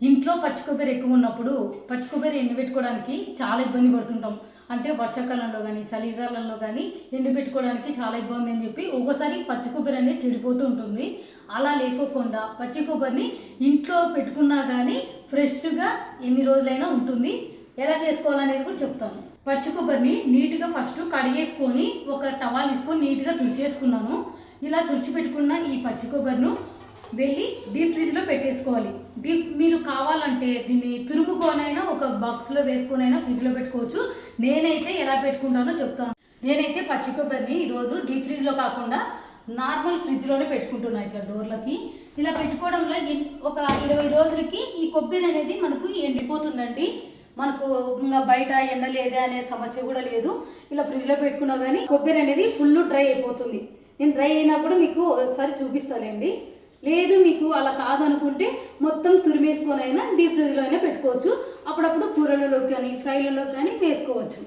ఇంట్లో పచ్చి కొబ్బరి ఎక్కువ ఉన్నప్పుడు పచ్చి కొబ్బరి ఎండబెట్టుకోవడానికి చాలా ఇబ్బంది పడుతుంటాం. అంటే వర్షాకాలంలో కానీ చలికాలంలో కానీ ఎండబెట్టుకోవడానికి చాలా ఇబ్బంది అని చెప్పి ఒక్కోసారి పచ్చి కొబ్బరి అనేది చెడిపోతూ ఉంటుంది. అలా లేకోకుండా పచ్చి కొబ్బరిని ఇంట్లో పెట్టుకున్నా కానీ ఫ్రెష్గా ఎన్ని రోజులైనా ఉంటుంది. ఎలా చేసుకోవాలనేది కూడా చెప్తాను. పచ్చి కొబ్బరిని నీట్గా ఫస్ట్ కడిగేసుకొని ఒక టవాల్ తీసుకొని నీట్గా తుడిచేసుకున్నాను. ఇలా తుడిచిపెట్టుకున్న ఈ పచ్చి కొబ్బరిను వెళ్ళి డీప్ ఫ్రిడ్జ్లో పెట్టేసుకోవాలి. మీరు కావాలంటే దీన్ని తురుముకొనైనా ఒక బాక్స్లో వేసుకొనైనా ఫ్రిడ్జ్లో పెట్టుకోవచ్చు. నేనైతే ఎలా పెట్టుకుంటానో చెప్తాను. నేనైతే పచ్చి కొబ్బరిని ఈరోజు డీప్ ఫ్రిడ్జ్లో కాకుండా నార్మల్ ఫ్రిడ్జ్లోనే పెట్టుకుంటున్నాను. ఇట్లా డోర్లకి ఇలా పెట్టుకోవడంలో ఒక 20 రోజులకి ఈ కొబ్బరి అనేది మనకు ఎండిపోతుందండి. మనకు ఇంకా బయట ఎండ లేదే అనే సమస్య కూడా లేదు. ఇలా ఫ్రిడ్జ్లో పెట్టుకున్నా కానీ కొబ్బరి అనేది ఫుల్ డ్రై అయిపోతుంది. నేను డ్రై అయినప్పుడు మీకు ఒకసారి చూపిస్తానండి. లేదు మీకు అలా కాదనుకుంటే మొత్తం తురిమేసుకొని అయినా డీప్ ఫ్రిడ్జ్లో అయినా పెట్టుకోవచ్చు. అప్పుడప్పుడు కూరలలో కానీ ఫ్రైలలో కానీ వేసుకోవచ్చు.